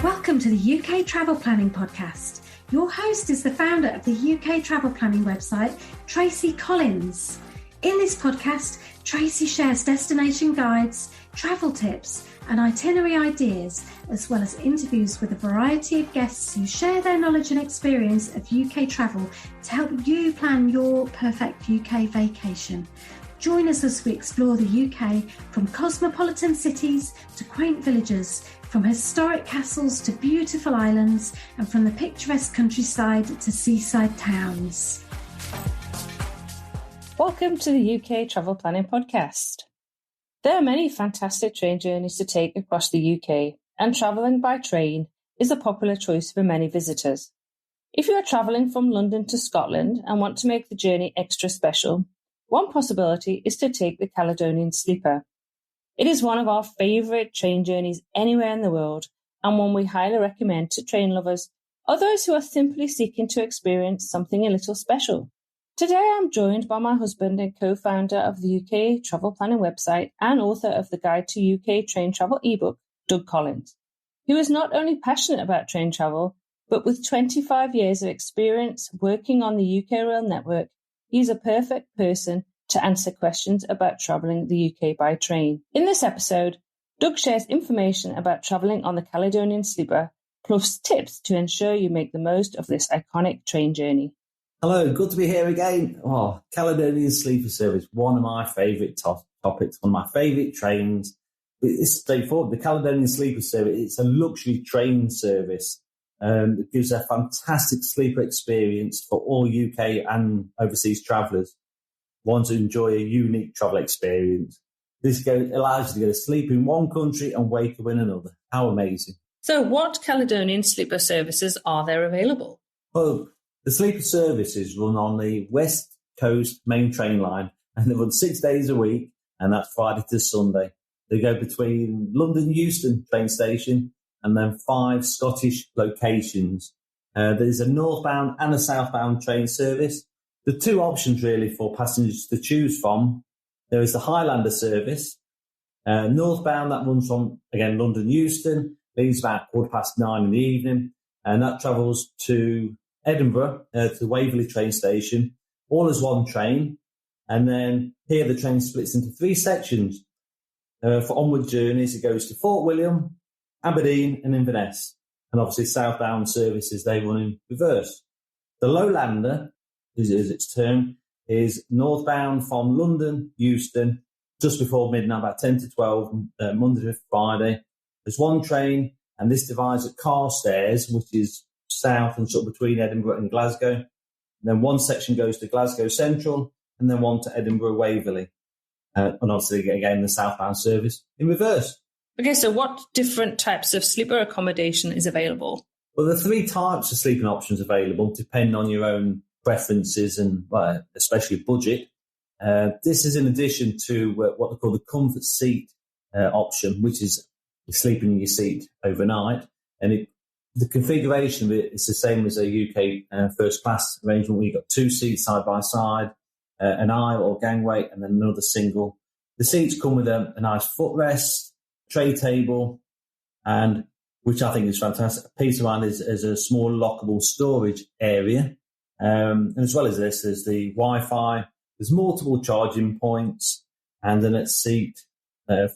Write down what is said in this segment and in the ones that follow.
Welcome to the UK Travel Planning Podcast. Your host is the founder of the UK Travel Planning website, Tracy Collins. In this podcast, Tracy shares destination guides, travel tips, and itinerary ideas, as well as interviews with a variety of guests who share their knowledge and experience of UK travel to help you plan your perfect UK vacation. Join us as we explore the UK from cosmopolitan cities to quaint villages, from historic castles to beautiful islands, and from the picturesque countryside to seaside towns. Welcome to the UK Travel Planning Podcast. There are many fantastic train journeys to take across the UK, and travelling by train is a popular choice for many visitors. If you are travelling from London to Scotland and want to make the journey extra special, one possibility is to take the Caledonian Sleeper. It is one of our favourite train journeys anywhere in the world, and one we highly recommend to train lovers or those who are simply seeking to experience something a little special. Today I'm joined by my husband and co-founder of the UK Travel Planning website and author of the Guide to UK Train Travel ebook, Doug Collins, who is not only passionate about train travel, but with 25 years of experience working on the UK rail network, he's a perfect person to answer questions about travelling the UK by train. In this episode, Doug shares information about travelling on the Caledonian Sleeper, plus tips to ensure you make the most of this iconic train journey. Hello, good to be here again. Caledonian Sleeper service, one of my favourite topics, one of my favourite trains. It's straightforward. The Caledonian Sleeper service, it's a luxury train service. It gives a fantastic sleeper experience for all UK and overseas travellers. Want to enjoy a unique travel experience. This allows you to go to sleep in one country and wake up in another. How amazing. So what Caledonian Sleeper services are there available? Well, the sleeper services run on the West Coast main train line, and they run 6 days a week, and that's Friday to Sunday. They go between London Euston train station and then 5 Scottish locations. There's a northbound and a southbound train service. The two options really for passengers to choose from. There is the Highlander service, northbound, that runs from, again, London Euston, leaves about 9:15 in the evening, and that travels to Edinburgh, to Waverley train station, all as one train. And then here the train splits into 3 sections. For onward journeys, it goes to Fort William, Aberdeen and Inverness. And obviously southbound services, they run in reverse. The Lowlander, as it's termed, is northbound from London Euston just before midnight, about 10 to 12, Monday to Friday. There's one train, and this divides at Carstairs, which is south and sort of between Edinburgh and Glasgow. And then one section goes to Glasgow Central, and then one to Edinburgh Waverley. And obviously, again, the southbound service in reverse. Okay, so what different types of sleeper accommodation is available? Well, there are 3 types of sleeping options available, depending on your own preferences and especially budget. This is in addition to what they call the comfort seat option, which is sleeping in your seat overnight. And the configuration of it is the same as a UK first class arrangement, where you've got 2 seats side by side, an aisle or gangway, and then another single. The seats come with a nice footrest, tray table, and which I think is fantastic. A piece around is a small lockable storage area. And as well as this, there's the Wi-Fi, there's multiple charging points, and then at seat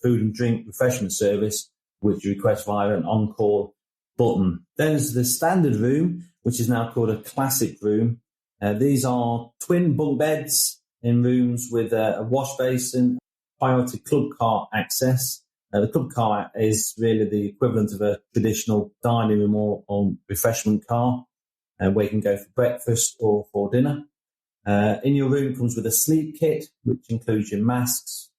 food and drink refreshment service, which you request via an on-call button. Then there's the standard room, which is now called a classic room. These are twin bunk beds in rooms with a wash basin, priority club car access. The club car is really the equivalent of a traditional dining room or refreshment car, where you can go for breakfast or for dinner. In your room comes with a sleep kit, which includes your masks,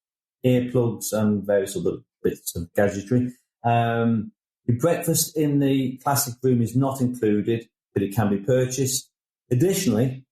earplugs, and various other bits of gadgetry. Your breakfast in the classic room is not included, but it can be purchased. Additionally,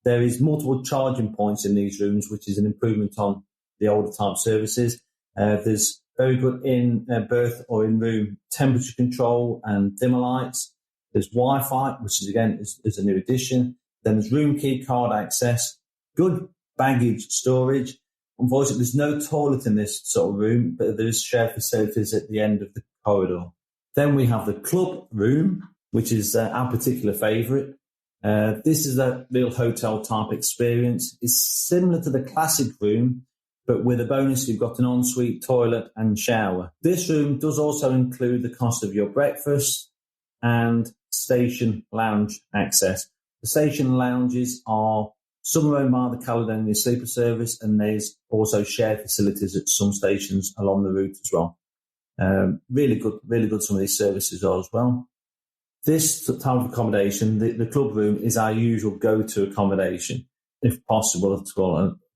there is multiple charging points in these rooms, which is an improvement on the older type services. There's very good in berth or in room temperature control and dimmer lights. There's Wi-Fi, which is again is a new addition. Then there's room key card access, good baggage storage. Unfortunately, there's no toilet in this sort of room, but there is shared facilities at the end of the corridor. Then we have the club room, which is our particular favourite. This is a real hotel type experience. It's similar to the classic room, but with a bonus, you've got an ensuite toilet and shower. This room does also include the cost of your breakfast and station lounge access. The station lounges some are owned by the Caledonian Sleeper service, and there's also shared facilities at some stations along the route as well. Really good some of these services are as well. This type of accommodation, the club room, is our usual go-to accommodation, if possible, of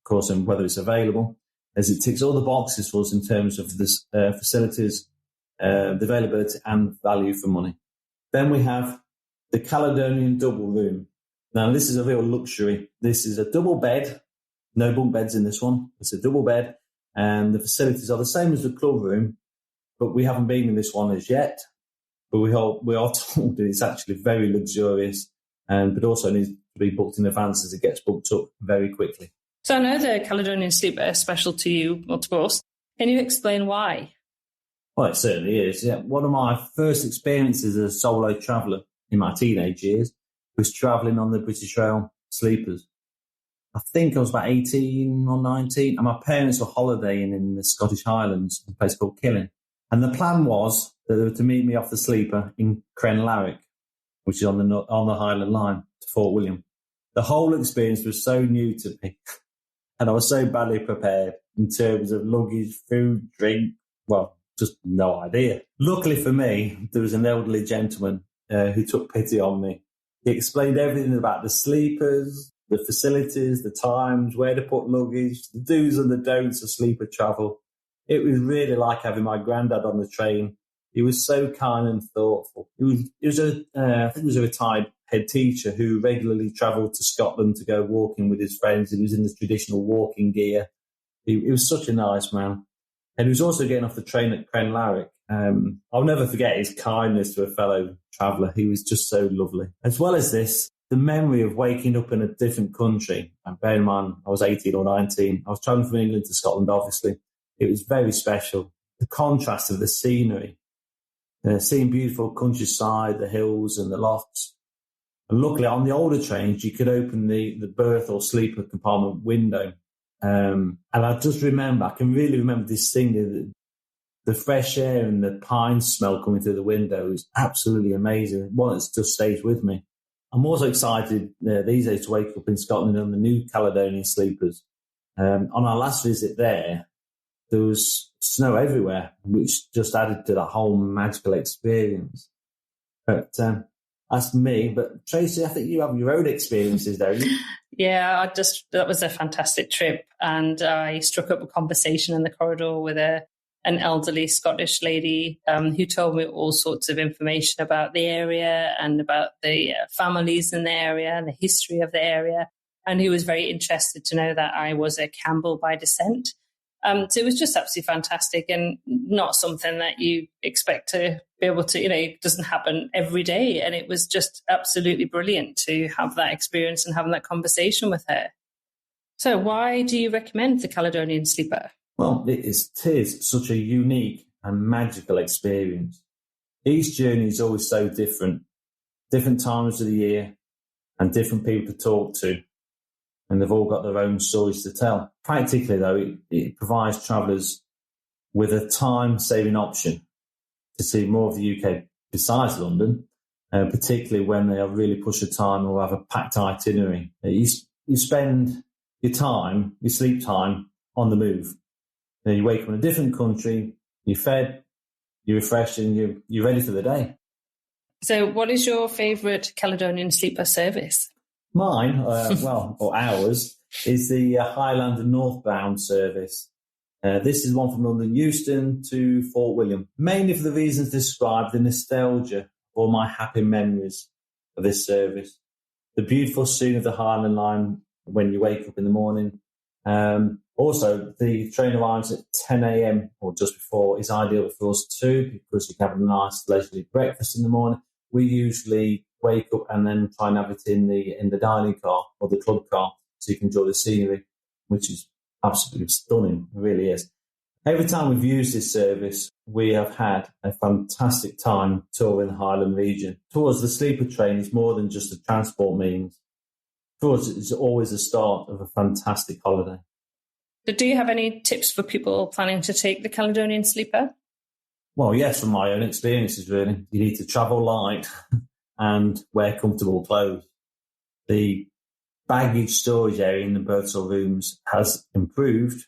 course, and whether it's available, as it ticks all the boxes for us in terms of the facilities, the availability and value for money. Then we have the Caledonian double room. Now, this is a real luxury. This is a double bed, no bunk beds in this one. It's a double bed, and the facilities are the same as the club room, but we haven't been in this one as yet. But we are told that it's actually very luxurious, but also needs to be booked in advance as it gets booked up very quickly. So I know the Caledonian Sleeper is special to you, of course. Can you explain why? Well, it certainly is. Yeah, one of my first experiences as a solo traveller in my teenage years was travelling on the British Rail Sleepers. I think I was about 18 or 19, and my parents were holidaying in the Scottish Highlands, a place called Killing. And the plan was that they were to meet me off the sleeper in Crenlarrick, which is on the Highland line to Fort William. The whole experience was so new to me, and I was so badly prepared in terms of luggage, food, drink, well, just no idea. Luckily for me, there was an elderly gentleman who took pity on me. He explained everything about the sleepers, the facilities, the times, where to put luggage, the do's and the don'ts of sleeper travel. It was really like having my granddad on the train. He was so kind and thoughtful. I think he was a retired head teacher who regularly travelled to Scotland to go walking with his friends. He was in the traditional walking gear. He was such a nice man. And he was also getting off the train at Crenlarrick. I'll never forget his kindness to a fellow traveller. He was just so lovely. As well as this, the memory of waking up in a different country, and bear in mind, I was 18 or 19. I was travelling from England to Scotland, obviously. It was very special. The contrast of the scenery, seeing beautiful countryside, the hills and the lochs. And luckily, on the older trains, you could open the berth or sleeper compartment window. And I can really remember distinctly the fresh air and the pine smell coming through the window is absolutely amazing. One that just stays with me. I'm also excited these days to wake up in Scotland on the new Caledonian Sleepers. On our last visit there was snow everywhere, which just added to that whole magical experience. But that's me. But Tracy, I think you have your own experiences, don't you? Yeah, that was a fantastic trip. And I struck up a conversation in the corridor with an elderly Scottish lady who told me all sorts of information about the area and about the families in the area and the history of the area. And who was very interested to know that I was a Campbell by descent. So it was just absolutely fantastic and not something that you expect to be able to, it doesn't happen every day. And it was just absolutely brilliant to have that experience and having that conversation with her. So why do you recommend the Caledonian Sleeper? Well, it is such a unique and magical experience. Each journey is always so different times of the year and different people to talk to. And they've all got their own stories to tell. Practically, though, it provides travellers with a time-saving option to see more of the UK besides London, particularly when they are really pushed for time or have a packed itinerary. You spend your sleep time, on the move. You wake up in a different country, you're fed, you're refreshed, and you're ready for the day. So what is your favourite Caledonian Sleeper service? Mine, or ours, is the Highlander northbound service. This is one from London Euston to Fort William, mainly for the reasons described, the nostalgia, or my happy memories of this service. The beautiful scene of the Highland line when you wake up in the morning. Also, the train arrives at 10 a.m. or just before is ideal for us too, because you can have a nice leisurely breakfast in the morning. We usually wake up and then try and have it in the dining car or the club car so you can enjoy the scenery, which is absolutely stunning. It really is. Every time we've used this service, we have had a fantastic time touring the Highland region. To us, the sleeper train is more than just a transport means. To us, it's always the start of a fantastic holiday. So do you have any tips for people planning to take the Caledonian Sleeper? Well, yes, from my own experiences, really. You need to travel light and wear comfortable clothes. The baggage storage area in the berths or rooms has improved,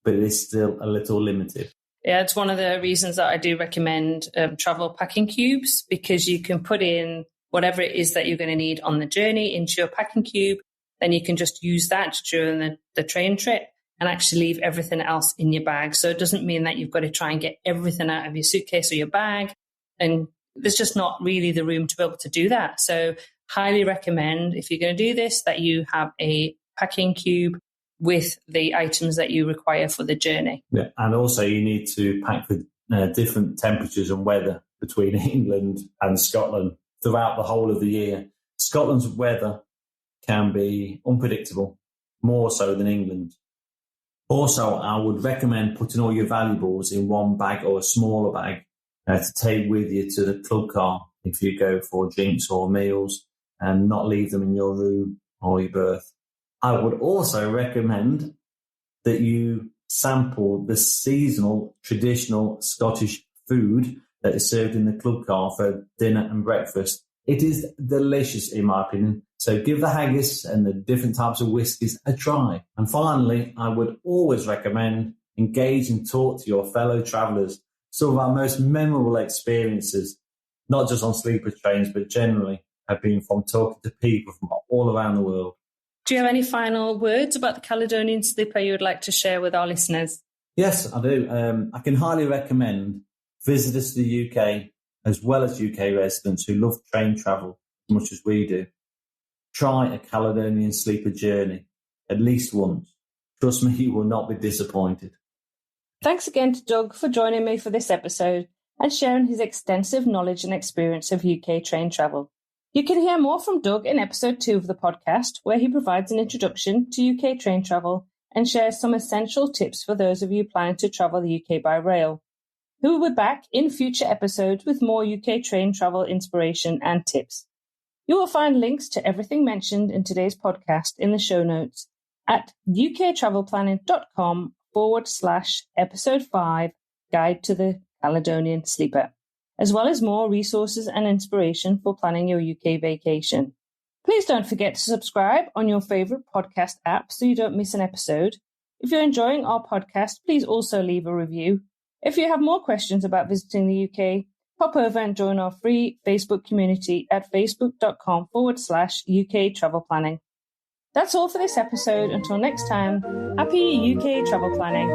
but it is still a little limited. Yeah, it's one of the reasons that I do recommend travel packing cubes, because you can put in whatever it is that you're going to need on the journey into your packing cube. Then you can just use that during the train trip and actually leave everything else in your bag. So it doesn't mean that you've got to try and get everything out of your suitcase or your bag. And there's just not really the room to be able to do that. So highly recommend, if you're going to do this, that you have a packing cube with the items that you require for the journey. Yeah, and also you need to pack for different temperatures and weather between England and Scotland throughout the whole of the year. Scotland's weather can be unpredictable, more so than England. Also, I would recommend putting all your valuables in one bag or a smaller bag to take with you to the club car if you go for drinks or meals, and not leave them in your room or your berth. I would also recommend that you sample the seasonal traditional Scottish food that is served in the club car for dinner and breakfast. It is delicious, in my opinion. So give the haggis and the different types of whiskies a try. And finally, I would always recommend engage and talk to your fellow travellers. Some of our most memorable experiences, not just on sleeper trains, but generally, have been from talking to people from all around the world. Do you have any final words about the Caledonian Sleeper you would like to share with our listeners? Yes, I do. I can highly recommend visitors to the UK, as well as UK residents who love train travel as much as we do, try a Caledonian Sleeper journey at least once. Trust me, you will not be disappointed. Thanks again to Doug for joining me for this episode and sharing his extensive knowledge and experience of UK train travel. You can hear more from Doug in episode 2 of the podcast, where he provides an introduction to UK train travel and shares some essential tips for those of you planning to travel the UK by rail. He will be back in future episodes with more UK train travel inspiration and tips. You will find links to everything mentioned in today's podcast in the show notes at uktravelplanning.com/episode 5, Guide to the Caledonian Sleeper, as well as more resources and inspiration for planning your UK vacation. Please don't forget to subscribe on your favourite podcast app so you don't miss an episode. If you're enjoying our podcast, please also leave a review. If you have more questions about visiting the UK, pop over and join our free Facebook community at facebook.com/UK travel planning. That's all for this episode. Until next time, happy UK travel planning.